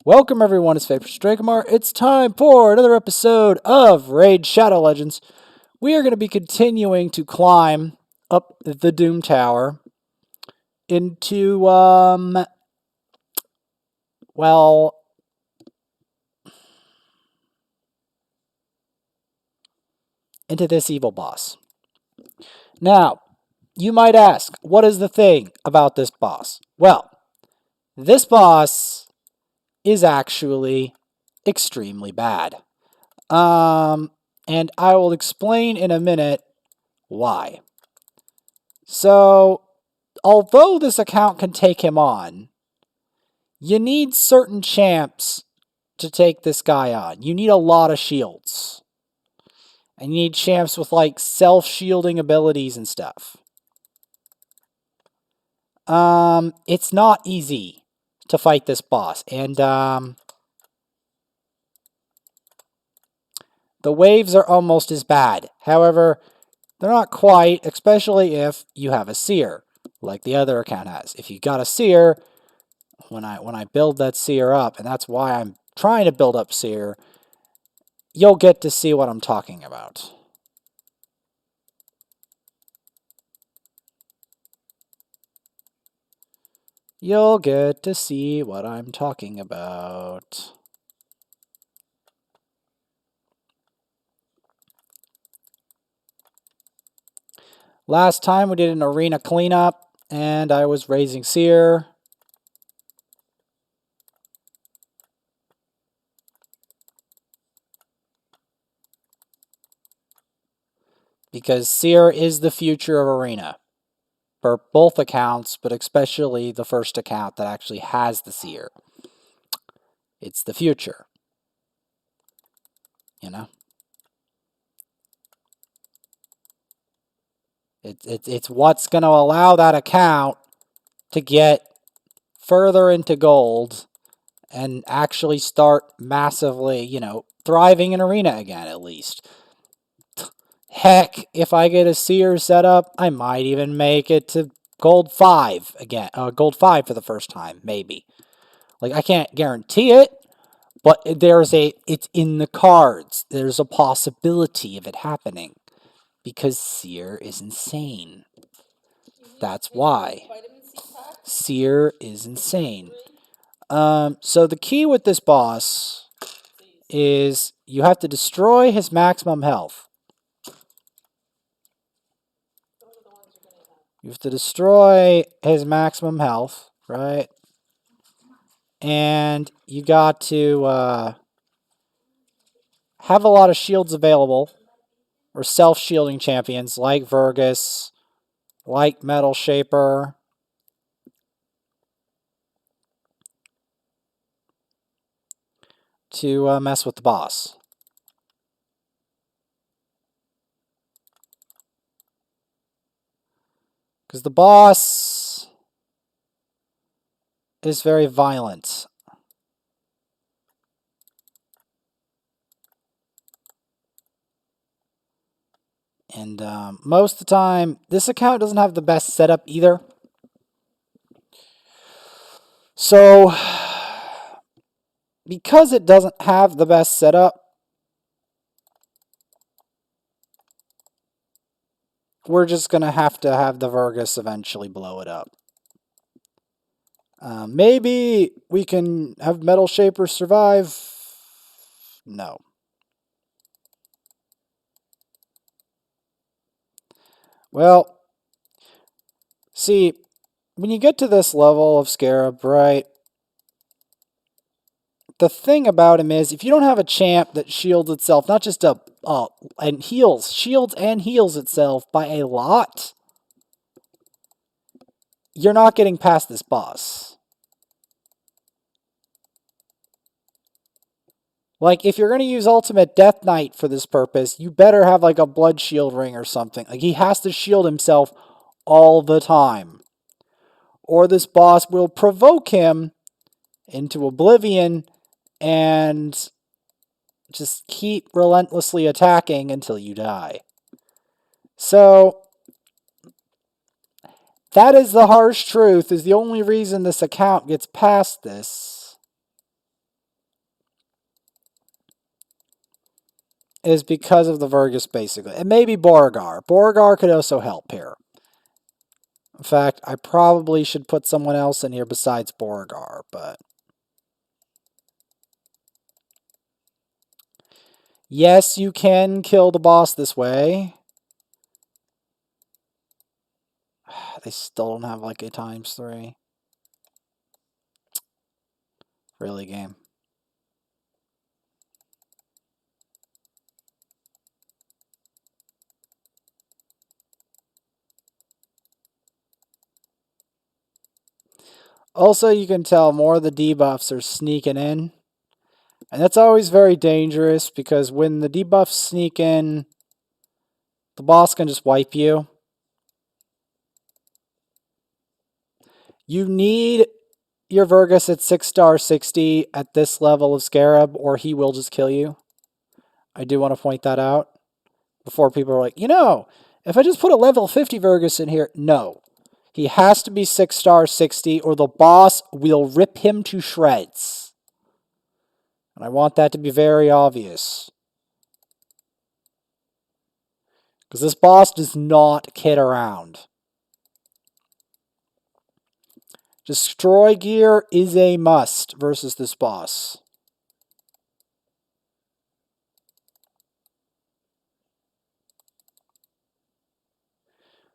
Welcome everyone, it's Favorite Dragamar. It's time for another episode of Raid Shadow Legends. We are going to be continuing to climb up the Doom Tower into, well, into this evil boss. Now, you might ask, what is the thing about this boss? Well, this boss is actually extremely bad. And I will explain in a minute why. So, although this account can take him on, you need certain champs to take this guy on. You need a lot of shields. And you need champs with like self-shielding abilities and stuff. It's not easy to fight this boss. And the waves are almost as bad. However, they're not quite, especially if you have a seer, like the other account has. If you got a seer, when I build that seer up, and that's why I'm trying to build up seer, you'll get to see what I'm talking about. You'll get to see what I'm talking about. Last time we did an arena cleanup, and I was raising seer. Because seer is the future of arena. For both accounts, but especially the first account that actually has the seer. It's the future. You know? It's what's going to allow that account to get further into gold and actually start massively, you know, thriving in arena again, at least. Heck, if I get a seer set up, I might even make it to gold 5 again. Gold 5 for the first time, maybe. Like, I can't guarantee it, but it's in the cards. There's a possibility of it happening. Because seer is insane. That's why. Seer is insane. So the key with this boss is you have to destroy his maximum health. You have to destroy his maximum health, right? And you got to have a lot of shields available, or self-shielding champions like Vergus, like Metal Shaper. To mess with the boss. Because the boss is very violent. And most of the time, this account doesn't have the best setup either. So, because it doesn't have the best setup, we're just going to have the Vergus eventually blow it up. Maybe we can have Metal Shaper survive. No. Well, see, when you get to this level of Scarab, right, the thing about him is, if you don't have a champ that shields itself, not just shields and heals itself by a lot, you're not getting past this boss. Like, if you're going to use Ultimate Death Knight for this purpose, you better have, like, a Blood Shield ring or something. Like, he has to shield himself all the time. Or this boss will provoke him into oblivion and just keep relentlessly attacking until you die. So, that is the harsh truth, is the only reason this account gets past this is because of the Vergus, basically. And maybe Beauregard. Beauregard could also help here. In fact, I probably should put someone else in here besides Beauregard, but... Yes, you can kill the boss this way. They still don't have like a ×3. Really, game. Also, you can tell more of the debuffs are sneaking in. And that's always very dangerous because when the debuffs sneak in, the boss can just wipe you. You need your Vergus at 6-star 60 at this level of Scarab, or he will just kill you. I do want to point that out before people are like, if I just put a level 50 Vergus in here, no. He has to be 6-star 60 or the boss will rip him to shreds. And I want that to be very obvious. Because this boss does not kid around. Destroy gear is a must versus this boss.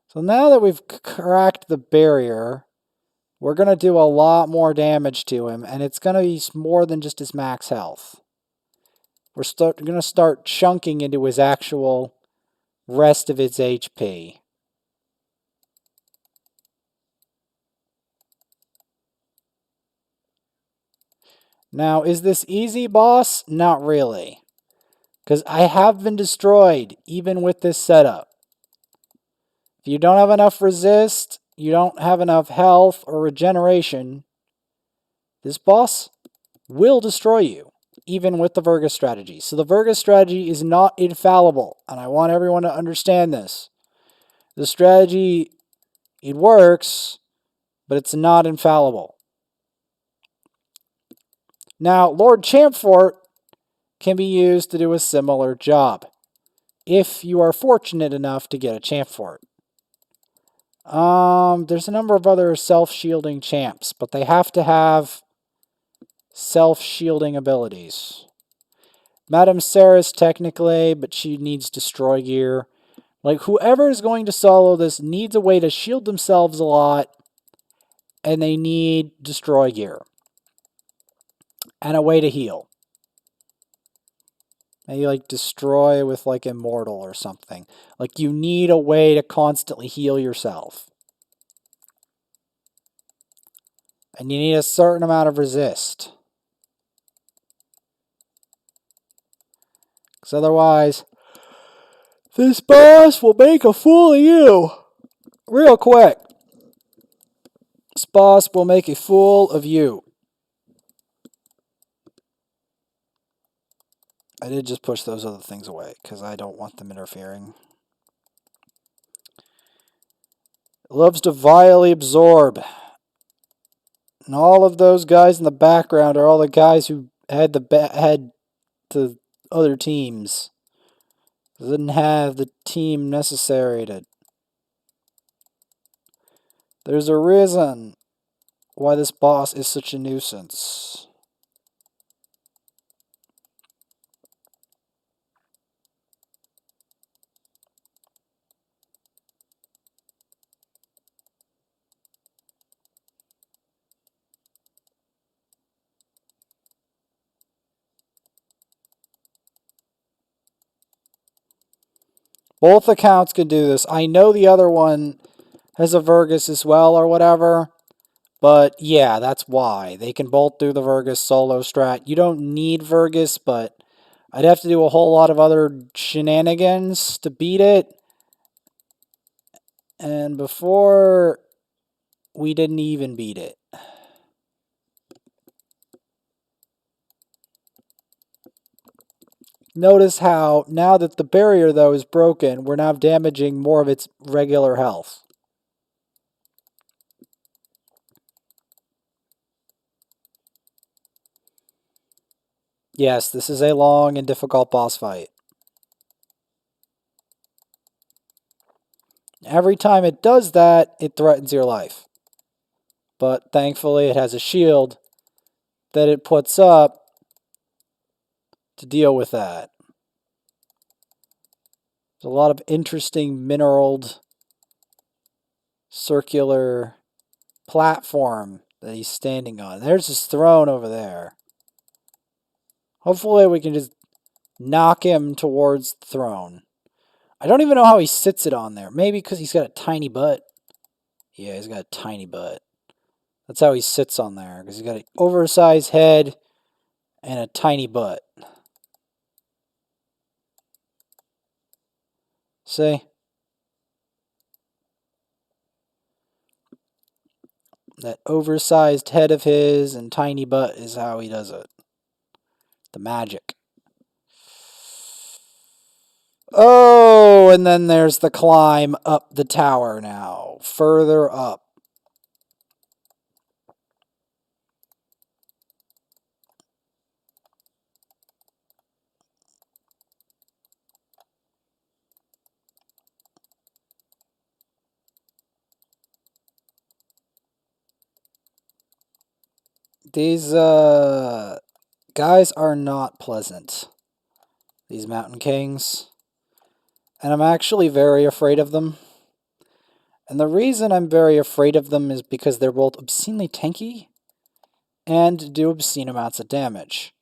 So now that we've cracked the barrier, we're going to do a lot more damage to him, and it's going to be more than just his max health. We're going to start chunking into his actual rest of its HP. Now, is this easy, boss? Not really. Because I have been destroyed, even with this setup. If you don't have enough resist, you don't have enough health or regeneration, this boss will destroy you, even with the Vergus strategy. So the Vergus strategy is not infallible, and I want everyone to understand this. The strategy, it works, but it's not infallible. Now, Lord Champfort can be used to do a similar job, if you are fortunate enough to get a Champfort. There's a number of other self-shielding champs, but they have to have self-shielding abilities. Madame Saris technically, but she needs destroy gear. Like, whoever is going to solo this needs a way to shield themselves a lot, and they need destroy gear. And a way to heal. Maybe like destroy with like immortal or something. Like, you need a way to constantly heal yourself. And you need a certain amount of resist. Because otherwise, this boss will make a fool of you. Real quick. This boss will make a fool of you. I did just push those other things away because I don't want them interfering. It loves to vilely absorb. And all of those guys in the background are all the guys who had the other teams. Didn't have the team necessary to... There's a reason why this boss is such a nuisance. Both accounts can do this. I know the other one has a Vergus as well or whatever. But yeah, that's why. They can both do the Vergus solo strat. You don't need Vergus, but I'd have to do a whole lot of other shenanigans to beat it. And before, we didn't even beat it. Notice how, now that the barrier, though, is broken, we're now damaging more of its regular health. Yes, this is a long and difficult boss fight. every time it does that, it threatens your life. But thankfully, it has a shield that it puts up to deal with that. There's a lot of interesting mineraled circular platform that he's standing on. There's his throne over there. Hopefully we can just knock him towards the throne. I don't even know how he sits it on there. Maybe because he's got a tiny butt. Yeah, he's got a tiny butt. That's how he sits on there. Because he's got an oversized head and a tiny butt. See? That oversized head of his and tiny butt is how he does it. The magic. Oh, and then there's the climb up the tower now. Further up. These guys are not pleasant. These Mountain Kings. And I'm actually very afraid of them. And the reason I'm very afraid of them is because they're both obscenely tanky and do obscene amounts of damage.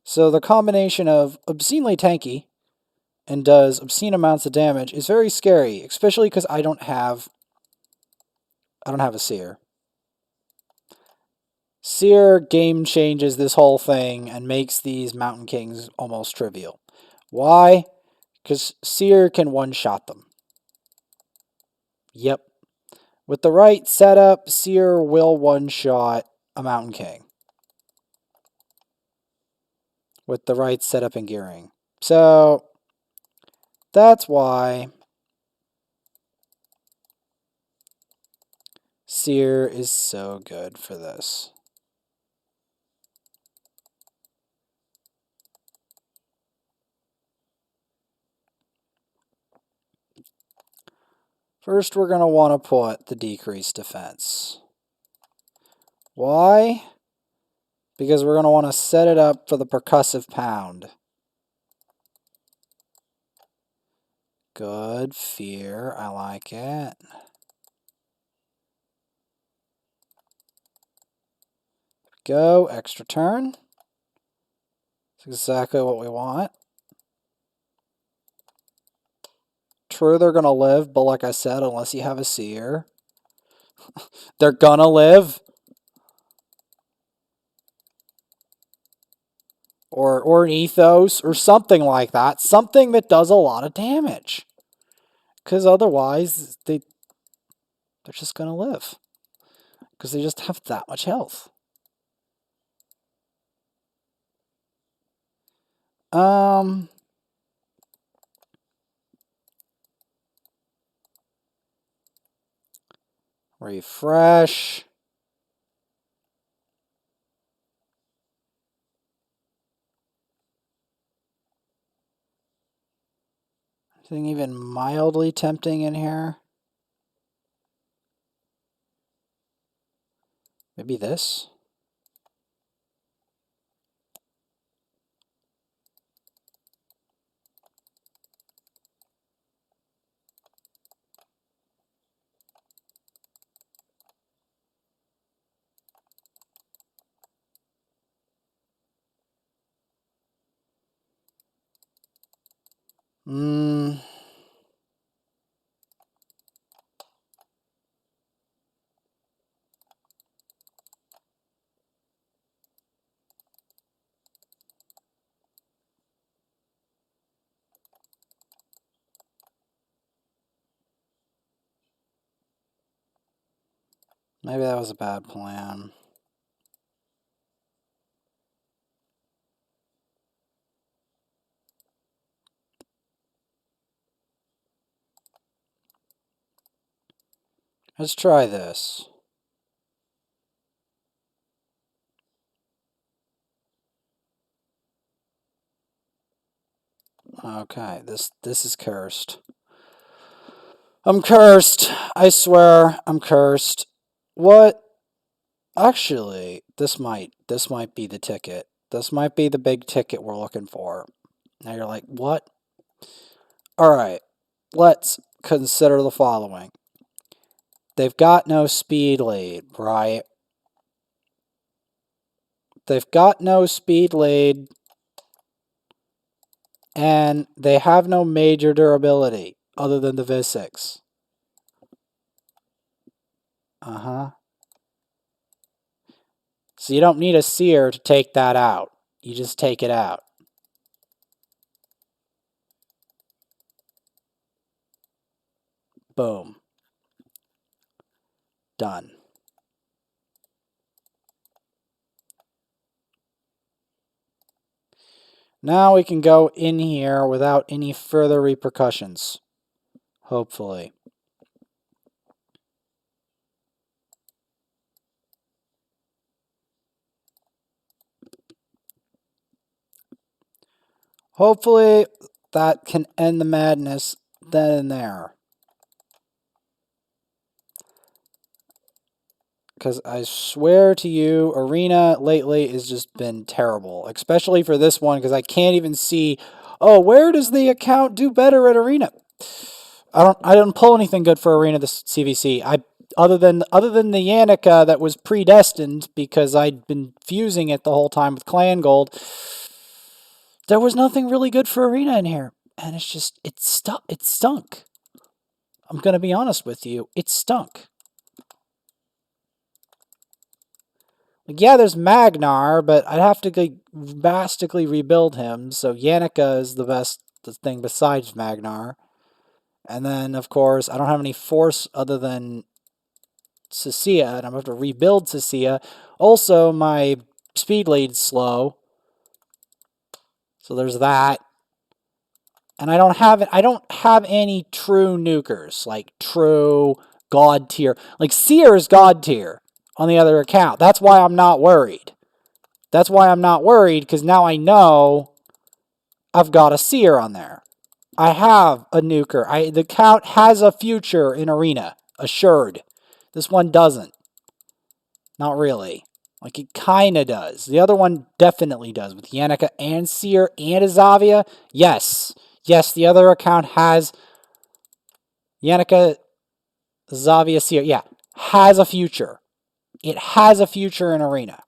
So the combination of obscenely tanky and does obscene amounts of damage is very scary, especially because I don't have a seer. Seer game changes this whole thing and makes these Mountain Kings almost trivial. Why? Because Seer can one-shot them. Yep. With the right setup, Seer will one-shot a Mountain King. With the right setup and gearing. So, that's why Seer is so good for this. First, we're going to want to put the decreased defense. Why? Because we're going to want to set it up for the percussive pound. Good. Fear. I like it. Go. Extra turn. That's exactly what we want. True, they're going to live, but like I said, unless you have a seer, they're going to live. Or an ethos, or something like that. Something that does a lot of damage. Because otherwise, they're just going to live. Because they just have that much health. Refresh. Anything even mildly tempting in here? Maybe this? Maybe that was a bad plan. Let's try this. Okay, this is cursed. I'm cursed. I swear, I'm cursed. What? Actually, this might be the ticket. This might be the big ticket we're looking for. Now you're like, what? All right, let's consider the following. They've got no speed lead, right? They've got no speed lead, and they have no major durability other than the Viz6. Uh-huh. So you don't need a seer to take that out. You just take it out. Boom. Done. Now we can go in here without any further repercussions. Hopefully. Hopefully that can end the madness then and there. Because I swear to you, Arena lately has just been terrible. Especially for this one, because I can't even see, oh, where does the account do better at Arena? I didn't pull anything good for Arena this CVC. Other than the Yannicka that was predestined because I'd been fusing it the whole time with Clan Gold, there was nothing really good for Arena in here. And it's just, it stunk. I'm going to be honest with you. It stunk. Like, yeah, there's Magnar, but I'd have to drastically rebuild him. So Yannicka is the best thing besides Magnar. And then, of course, I don't have any force other than Cecilia, and I'm going to have to rebuild Cecilia. Also, my speed lead's slow. So there's that. And I don't have any true nukers, like true god tier. Like Seer is god tier on the other account. That's why I'm not worried. That's why I'm not worried, because now I know I've got a Seer on there. I have a nuker. The account has a future in Arena. Assured. This one doesn't. Not really. Like, it kind of does. The other one definitely does. With Yannicka and Seer and Azavia, yes. Yes, the other account has Yannicka, Azavia, Seer. Yeah, has a future. It has a future in Arena.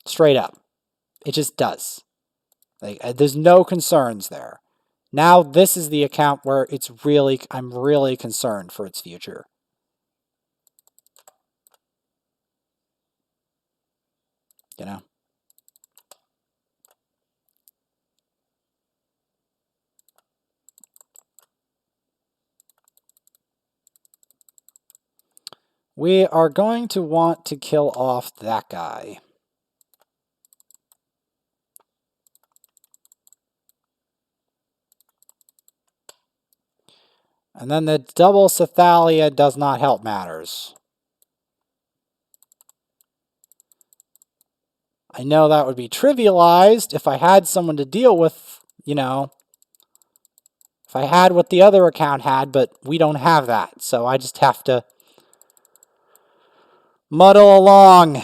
Straight up. It just does. Like, there's no concerns there. Now, this is the account where I'm really concerned for its future. You know? We are going to want to kill off that guy. And then the double Cythalia does not help matters. I know that would be trivialized if I had someone to deal with, you know, if I had what the other account had, but we don't have that. So I just have to muddle along.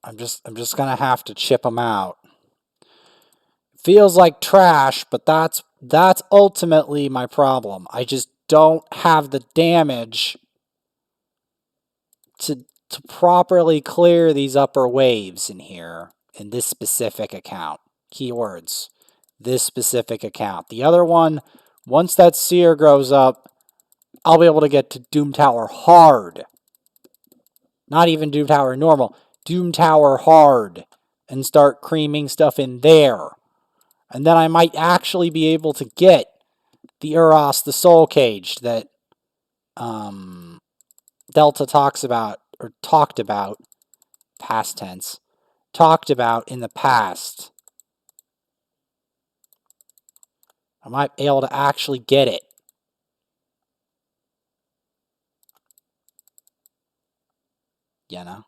I'm just gonna have to chip them out. Feels like trash, but that's ultimately my problem. I just don't have the damage to properly clear these upper waves in here in this specific account. Keywords. This specific account. The other one, once that Seer grows up, I'll be able to get to Doom Tower hard. Not even Doom Tower normal. Doom Tower hard. And start creaming stuff in there. And then I might actually be able to get the Uros, the soul cage that Delta talks about, or talked about, past tense, talked about in the past. I might be able to actually get it. You know?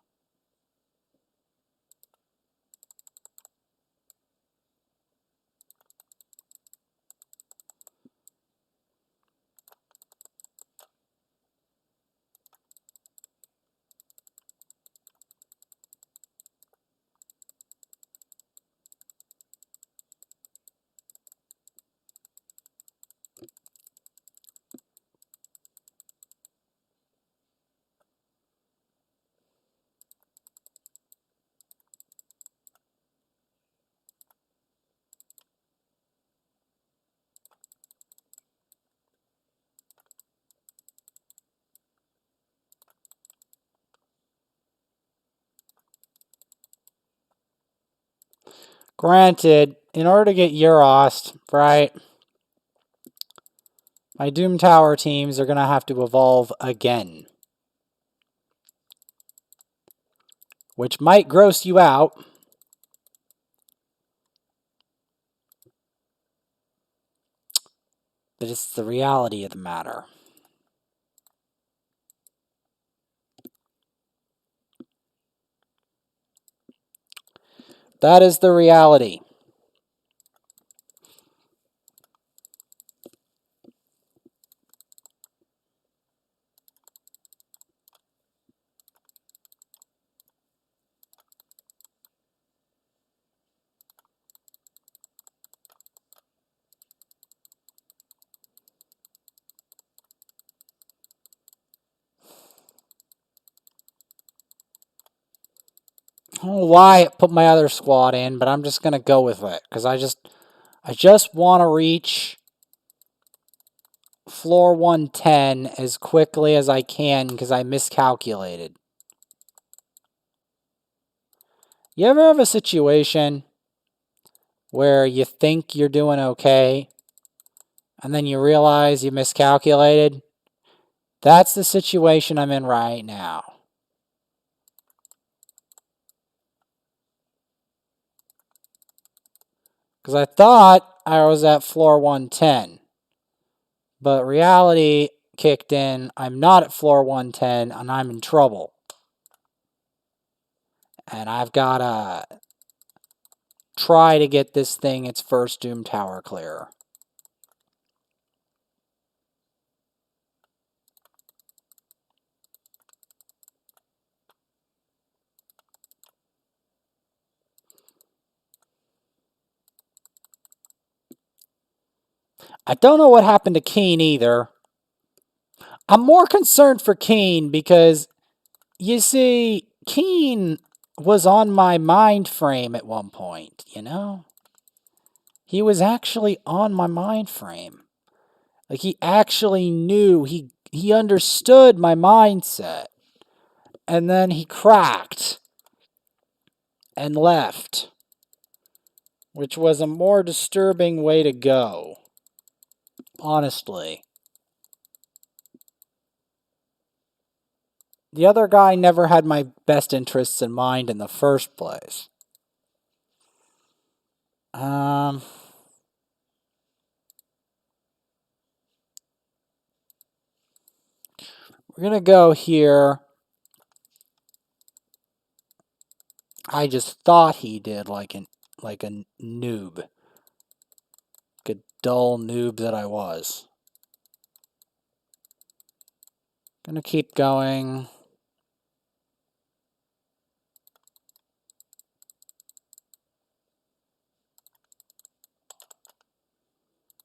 Granted, in order to get Uros, right, my Doom Tower teams are going to have to evolve again. Which might gross you out. But it's the reality of the matter. That is the reality. I don't know why I put my other squad in, but I'm just going to go with it. Because I just want to reach floor 110 as quickly as I can because I miscalculated. You ever have a situation where you think you're doing okay and then you realize you miscalculated? That's the situation I'm in right now. Because I thought I was at floor 110. But reality kicked in. I'm not at floor 110 and I'm in trouble. And I've got to try to get this thing its first Doom Tower clear. I don't know what happened to Keen either. I'm more concerned for Keen because, you see, Keen was on my mind frame at one point, you know? He was actually on my mind frame. Like, he actually knew, he understood my mindset. And then he cracked and left, which was a more disturbing way to go, honestly. The other guy never had my best interests in mind in the first place. We're gonna go here. I just thought he did like a noob. Like a dull noob that I was. Gonna keep going.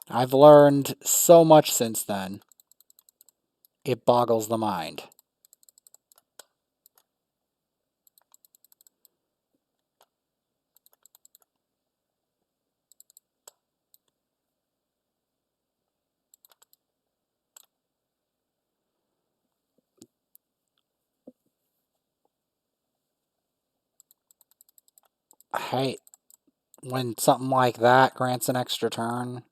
I've learned so much since then. It boggles the mind. I hate when something like that grants an extra turn.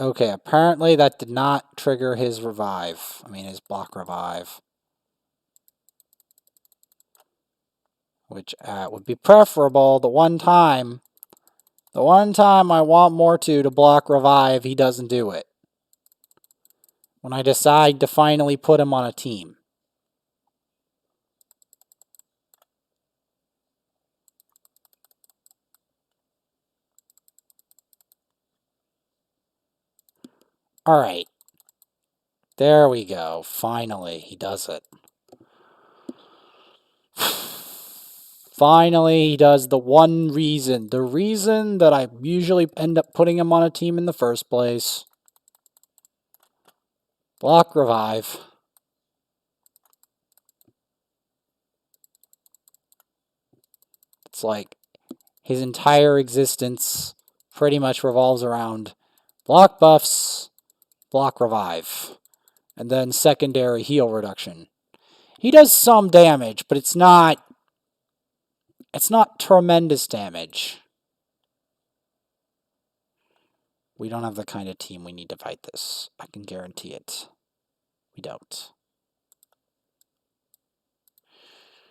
Okay, apparently that did not trigger his revive. I mean, his block revive. Which would be preferable. The one time I want Mortu to block revive, he doesn't do it. When I decide to finally put him on a team. Alright. There we go. Finally, he does it. Finally, he does the one reason. The reason that I usually end up putting him on a team in the first place. Block revive. It's like his entire existence pretty much revolves around block buffs, block revive, and then secondary heal reduction. He does some damage, but it's not tremendous damage. We don't have the kind of team we need to fight this. I can guarantee it. We don't.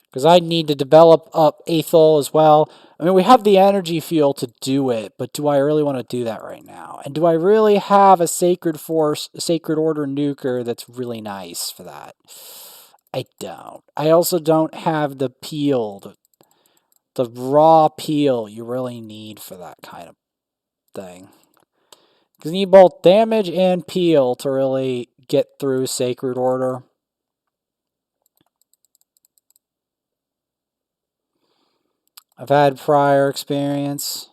Because I need to develop up Aethel as well. I mean, we have the energy fuel to do it, but do I really want to do that right now? And do I really have a Sacred Force, Sacred Order nuker that's really nice for that? I don't. I also don't have the peel, the raw peel you really need for that kind of thing. Because you need both damage and peel to really get through Sacred Order. I've had prior experience.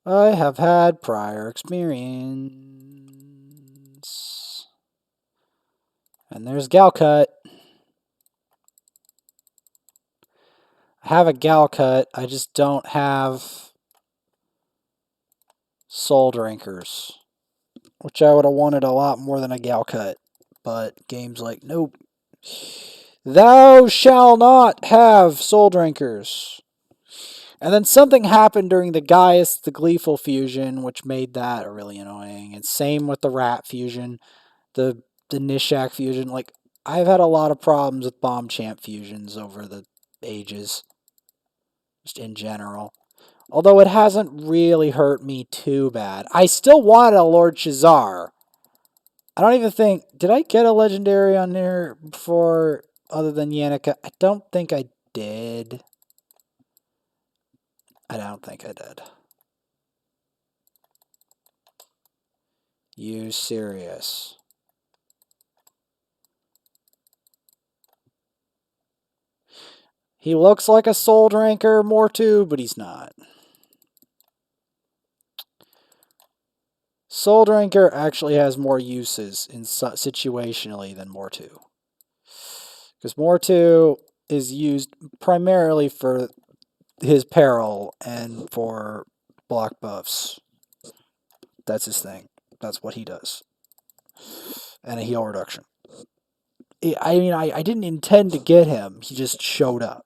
I have had prior experience. And there's Galcut. I have a Galcut. I just don't have Soul Drinkers. Which I would have wanted a lot more than a Galcut. But game's like, nope. Thou shall not have Soul Drinkers. And then something happened during the Gaius the Gleeful fusion, which made that really annoying. And same with the Rat fusion, the Nishak fusion. Like, I've had a lot of problems with Bomb Champ fusions over the ages, just in general. Although it hasn't really hurt me too bad. I still want a Lord Shazar. I don't even think... Did I get a legendary on there before, other than Yannicka? I don't think I did. I don't think I did. You serious? He looks like a Soul Drinker, Mortu, but he's not. Soul Drinker actually has more uses in situationally than Mortu. Because Mortu is used primarily for his peril and for block buffs. That's his thing. That's what he does. And a heal reduction. I mean, I didn't intend to get him. He just showed up.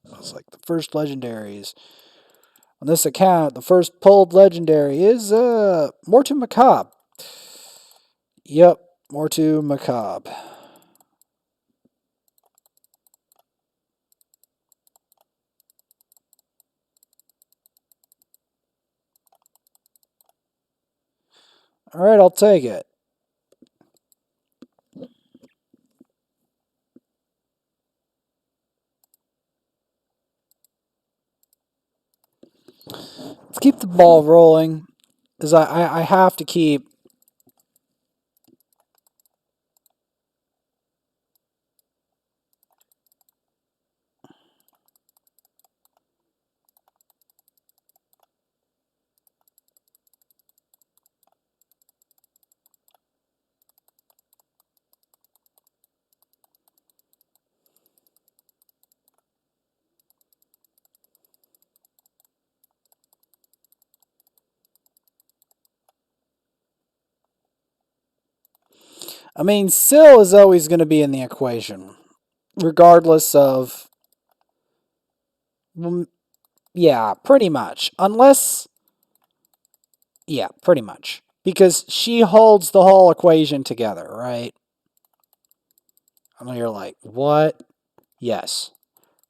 I was like, the first legendaries on this account, the first pulled legendary is Mortu Macabre. Yep, Mortu Macabre. Alright, I'll take it. Let's keep the ball rolling. Because I have to keep... I mean, Syl is always going to be in the equation. Regardless of Yeah, pretty much. Unless, yeah, pretty much. Because she holds the whole equation together, right? I mean, you're like, what? Yes.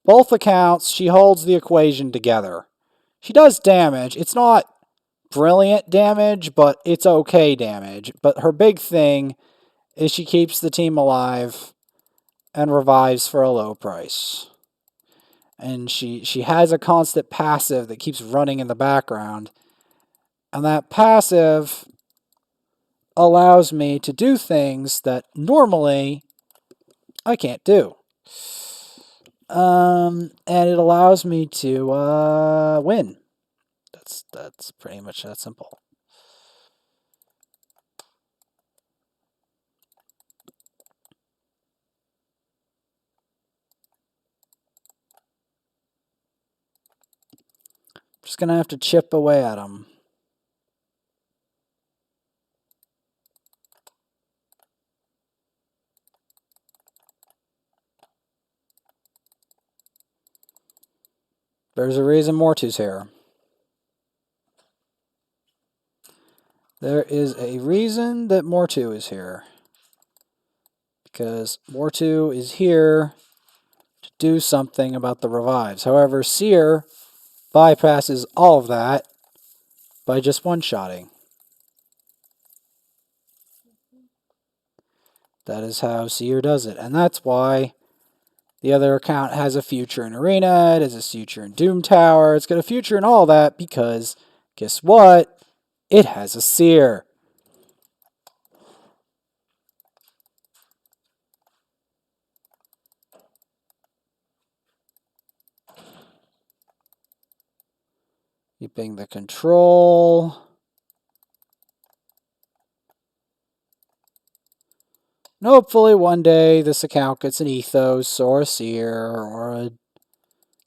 Both accounts, she holds the equation together. She does damage. It's not brilliant damage, but it's okay damage. But her big thing is she keeps the team alive and revives for a low price. And she has a constant passive that keeps running in the background. And that passive allows me to do things that normally I can't do. And it allows me to win. That's pretty much that simple. Just gonna have to chip away at them. There's a reason Mortu's here. There is a reason that Mortu is here. Because Mortu is here to do something about the revives. However, Seer bypasses all of that by just one-shotting. That is how Seer does it. And that's why the other account has a future in Arena, it has a future in Doom Tower, it's got a future in all that because, guess what? It has a Seer. Keeping the control. And hopefully one day this account gets an Ethos or a Seer or a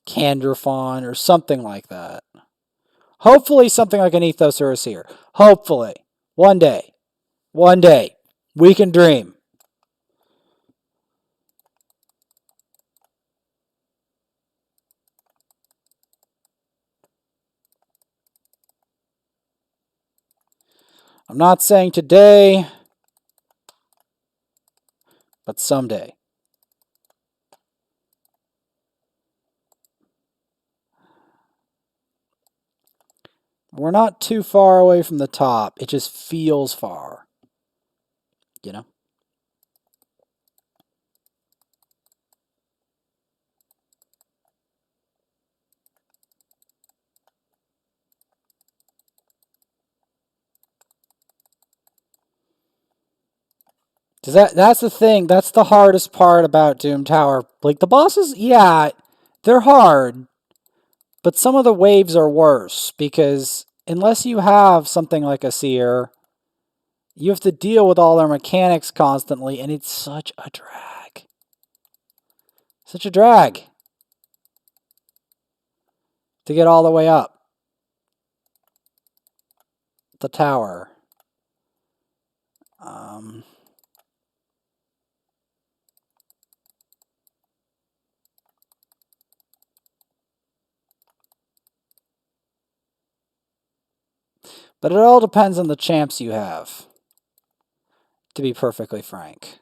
Candrafon or something like that. Hopefully something like an Ethos or a Seer. Hopefully. One day. One day. We can dream. I'm not saying today, but someday. We're not too far away from the top. It just feels far. You know? That's the thing. That's the hardest part about Doom Tower. Like the bosses, yeah, they're hard, but some of the waves are worse because unless you have something like a Seer, you have to deal with all their mechanics constantly, and it's such a drag. Such a drag to get all the way up the tower. But it all depends on the champs you have, to be perfectly frank.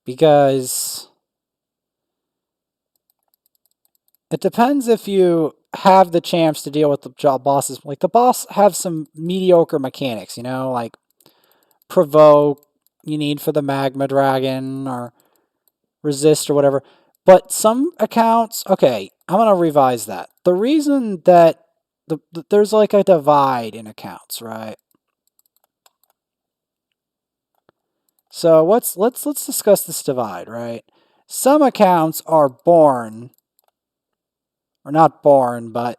Because it depends if you have the champs to deal with the job bosses. Like the boss have some mediocre mechanics, you know, like provoke you need for the magma dragon or resist or whatever. But some accounts, okay, I'm going to revise that. The reason that there's like a divide in accounts, right? So let's discuss this divide, right? Some accounts are born, or not born, but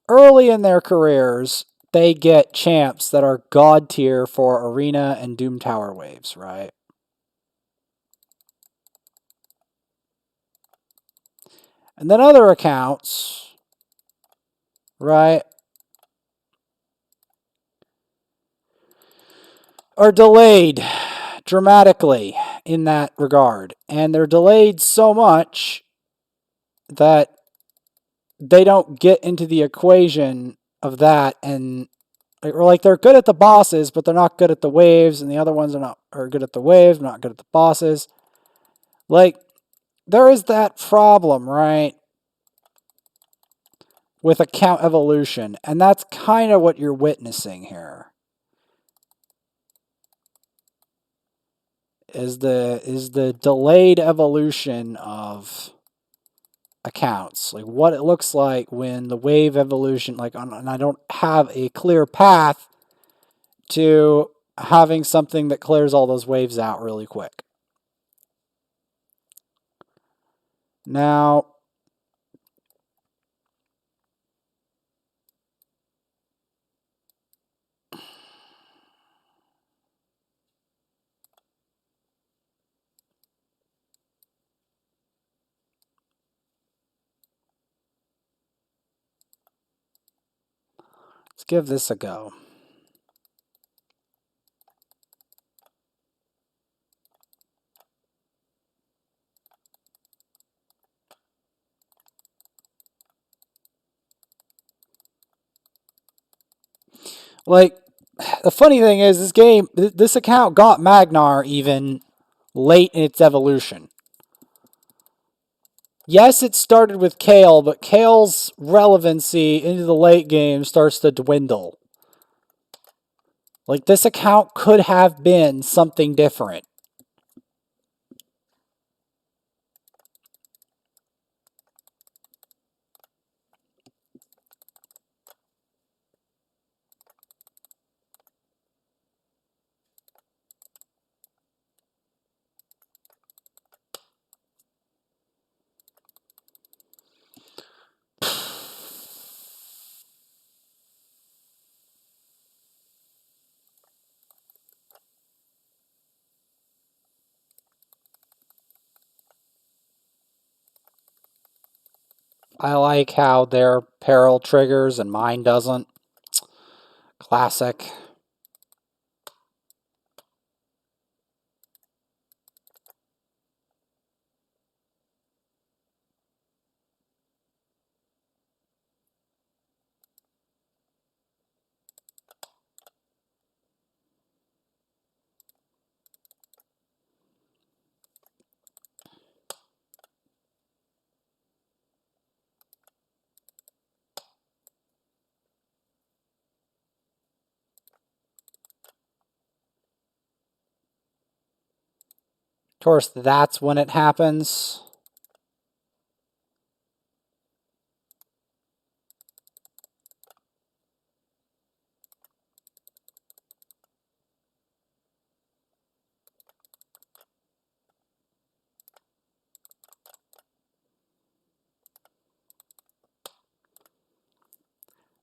early in their careers, they get champs that are god tier for Arena and Doom Tower waves, right? And then other accounts, right, are delayed dramatically in that regard. And they're delayed so much that they don't get into the equation of that, and or like they're good at the bosses, but they're not good at the waves, and the other ones are good at the waves, not good at the bosses. Like, there is that problem, right, with account evolution, and that's kind of what you're witnessing here. Is the delayed evolution of accounts, like what it looks like when the wave evolution, like, and I don't have a clear path to having something that clears all those waves out really quick. Now, let's give this a go. Like, the funny thing is, this game, this account got Magnar even late in its evolution. Yes, it started with Kale, but Kale's relevancy into the late game starts to dwindle. Like, this account could have been something different. I like how their peril triggers and mine doesn't. Classic. Of course, that's when it happens.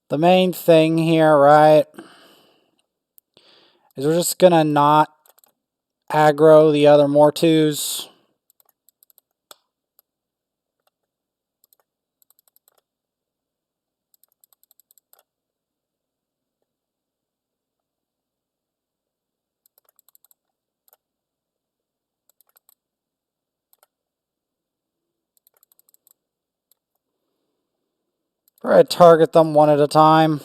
The main thing here, right, is we're just going to not aggro the other Mortus. We're going to target them one at a time.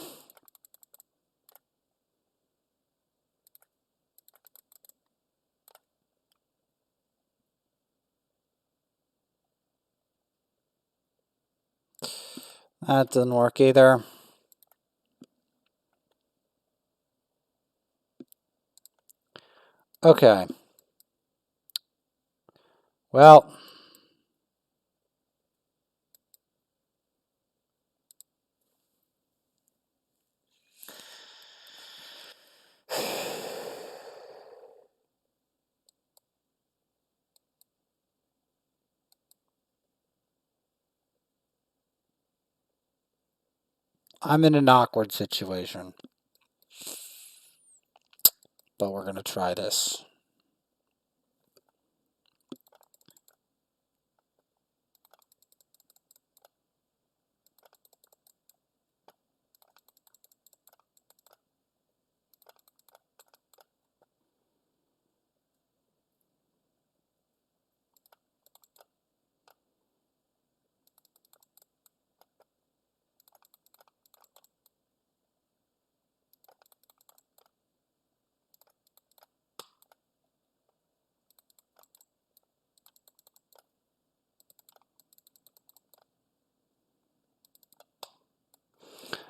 That didn't work either. Okay. Well, I'm in an awkward situation. But we're going to try this.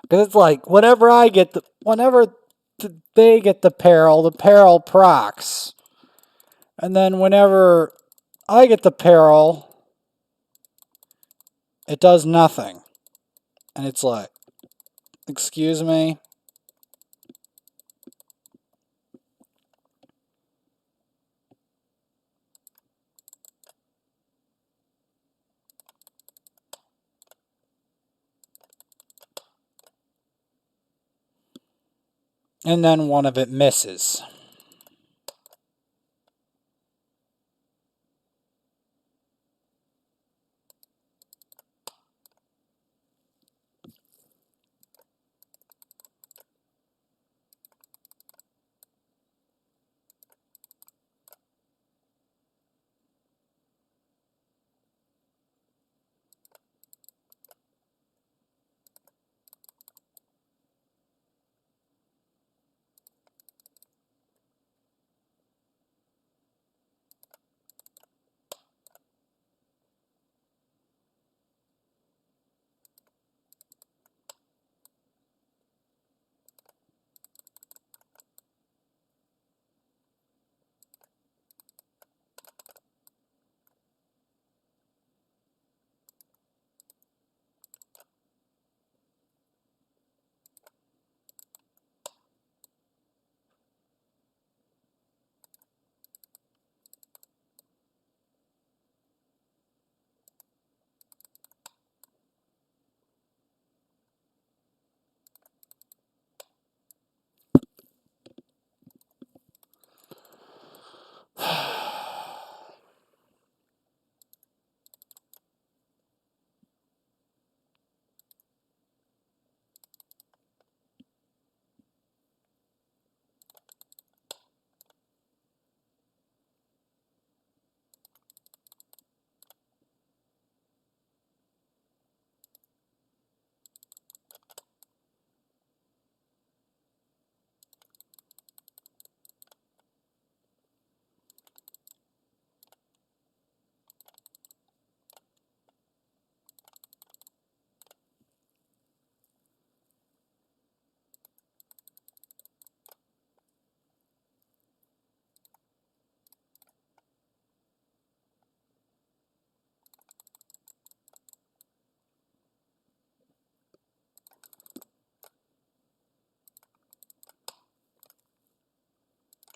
Because it's like, whenever they get the peril procs. And then whenever I get the peril, it does nothing. And it's like, excuse me? And then one of it misses.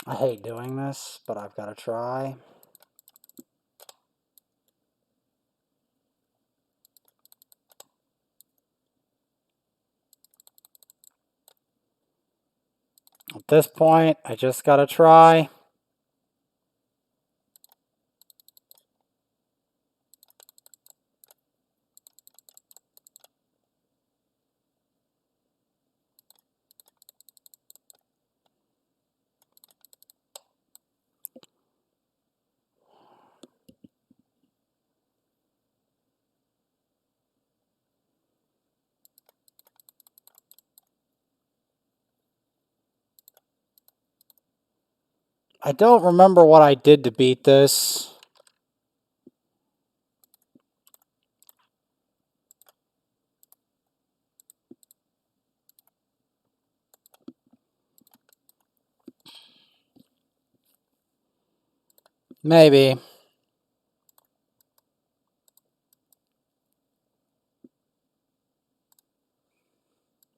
I hate doing this, but I've got to try. At this point, I just got to try. I don't remember what I did to beat this. Maybe.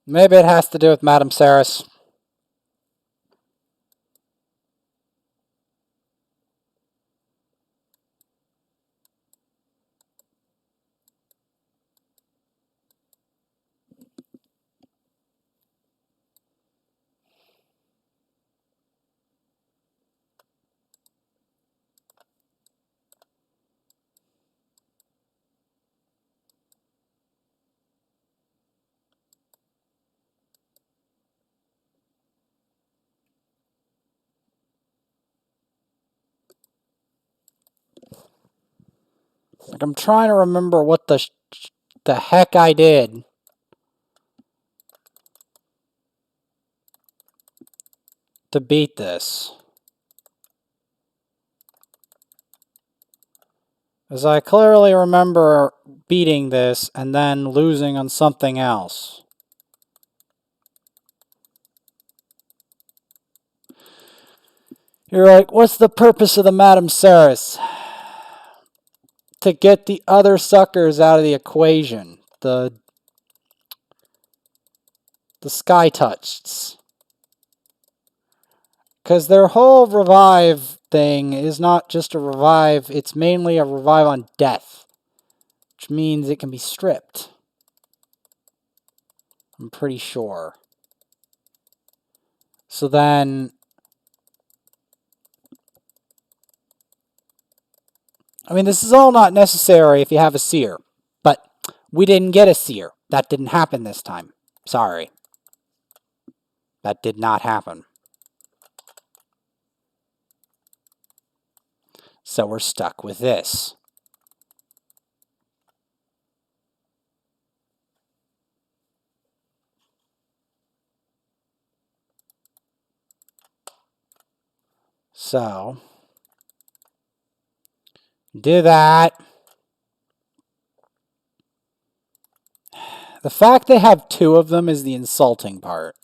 Maybe it has to do with Madame Saris. Like, I'm trying to remember what the heck I did to beat this. As I clearly remember beating this and then losing on something else. You're like, what's the purpose of the Madam Saris? To get the other suckers out of the equation. The Sky Touched. Because their whole revive thing is not just a revive, it's mainly a revive on death. Which means it can be stripped. I'm pretty sure. So then... I mean, this is all not necessary if you have a seer. But we didn't get a seer. That didn't happen this time. Sorry. That did not happen. So we're stuck with this. So, do that. The fact they have two of them is the insulting part.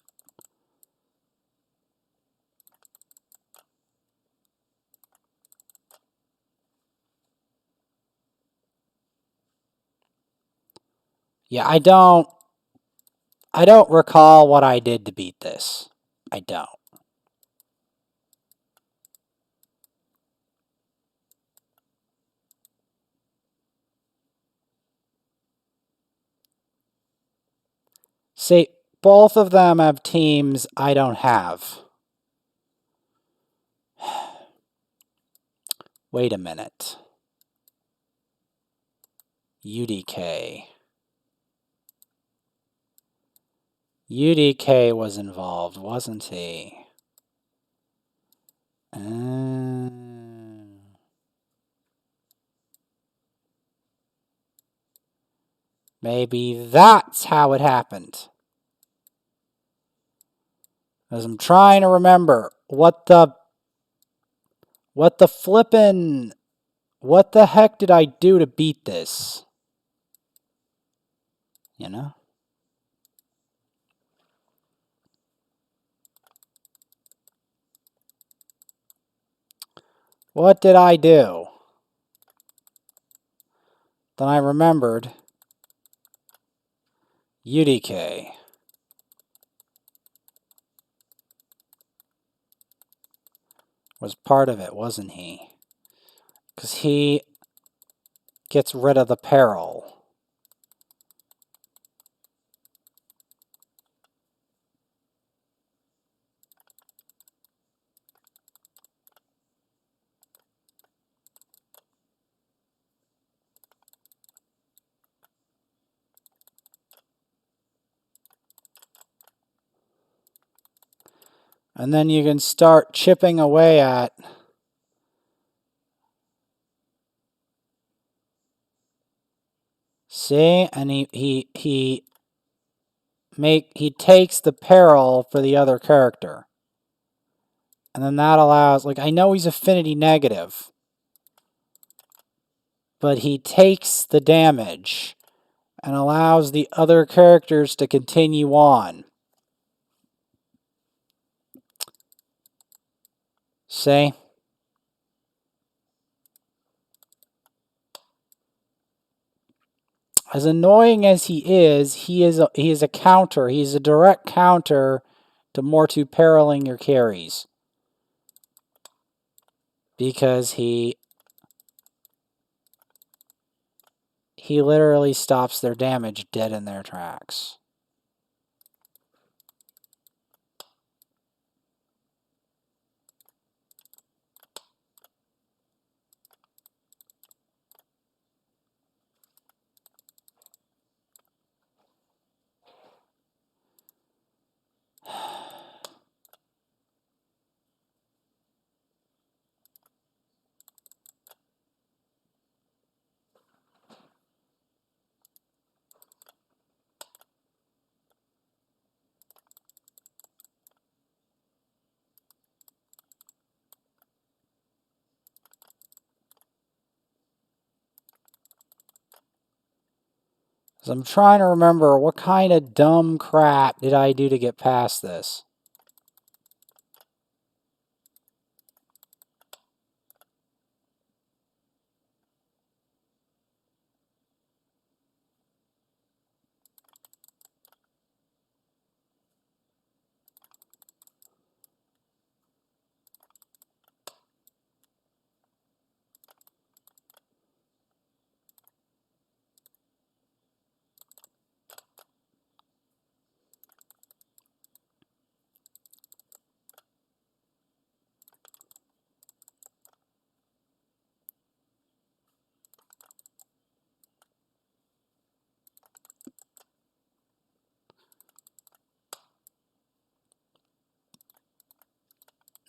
Yeah, I don't recall what I did to beat this. I don't. See, both of them have teams I don't have. Wait a minute. UDK. UDK was involved, wasn't he? Maybe that's how it happened. As I'm trying to remember what the heck did I do to beat this? You know? What did I do? Then I remembered UDK. Was part of it, wasn't he? Because he gets rid of the peril. And then you can start chipping away at... See? And he takes the peril for the other character. And then that allows... Like, I know he's affinity negative. But he takes the damage and allows the other characters to continue on. See? As annoying as he is a counter. He's a direct counter to Mortu periling your carries. Because he literally stops their damage dead in their tracks. So I'm trying to remember what kind of dumb crap did I do to get past this.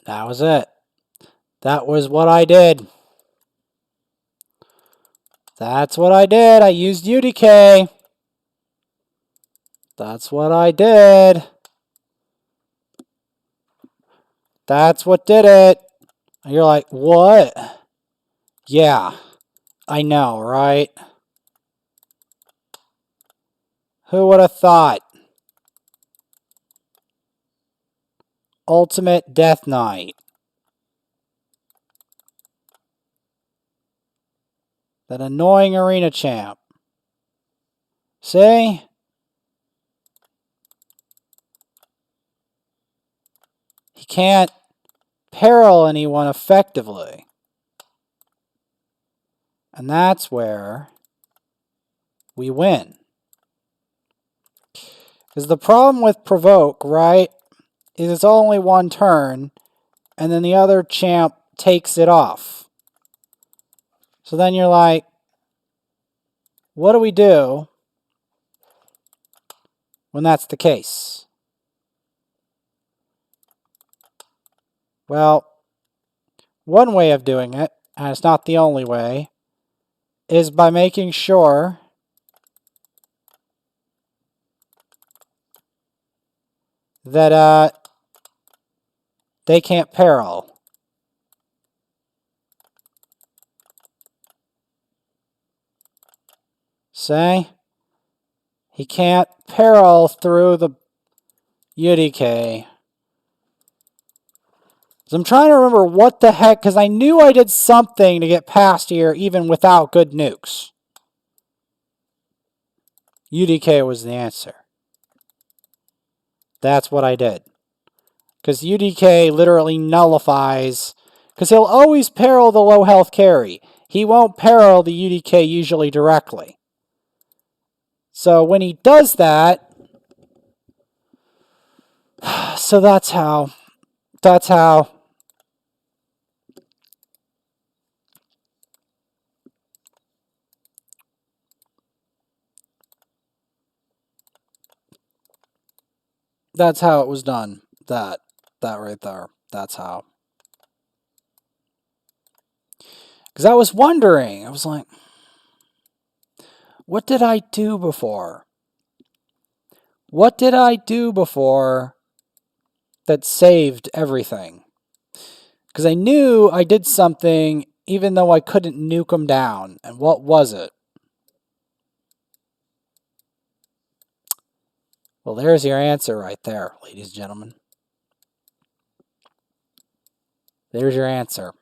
That was it. That was what I did. That's what I did. I used UDK. That's what I did. That's what did it. And you're like, what? Yeah, I know, right? Who would have thought? Ultimate Death Knight. That annoying arena champ. See? He can't peril anyone effectively. And that's where we win. Because the problem with Provoke, right, is it's only one turn, and then the other champ takes it off. So then you're like, what do we do when that's the case? Well, one way of doing it, and it's not the only way, is by making sure that they can't peril. See? He can't peril through the UDK. So I'm trying to remember what the heck, because I knew I did something to get past here even without good nukes. UDK was the answer. That's what I did. Because UDK literally nullifies, because he'll always peril the low health carry. He won't peril the UDK usually directly. So when he does that, so that's how that it was done. That right there. That's how. Because I was wondering, I was like, what did I do before? What did I do before that saved everything? Because I knew I did something even though I couldn't nuke them down. And what was it? Well, there's your answer right there, ladies and gentlemen. There's your answer.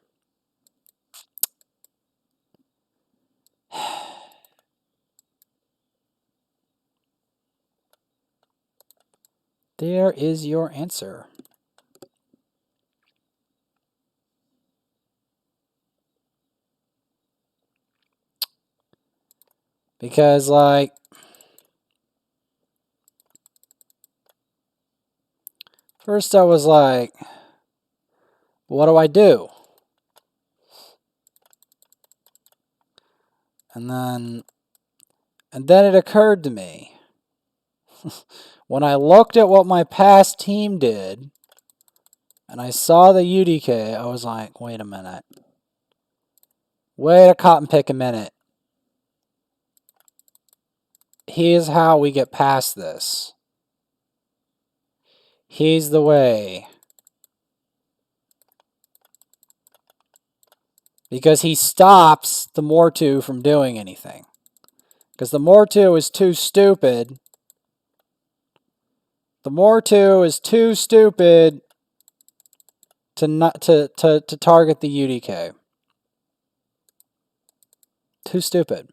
There is your answer. Because, like, first I was like, what do I do? And then it occurred to me. When I looked at what my past team did, and I saw the UDK, I was like, wait a minute. Wait a cotton pick a minute. Here's how we get past this. Here's the way. Because he stops the Mortu from doing anything. Because the Mortu is too stupid. The Mortu is too stupid to target the UDK. Too stupid.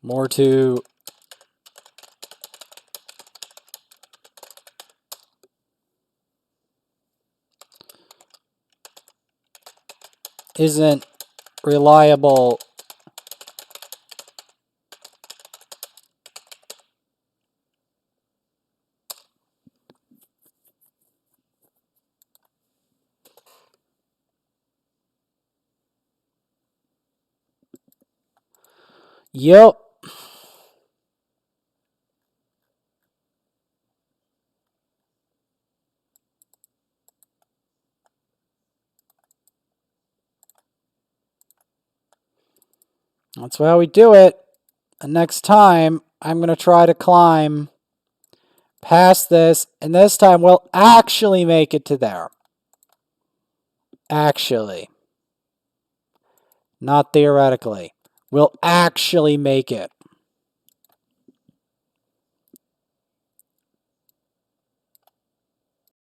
Mortu. Isn't reliable. Yep. That's how we do it. And next time, I'm going to try to climb past this, and this time we'll actually make it to there. Actually. Not theoretically. We'll actually make it.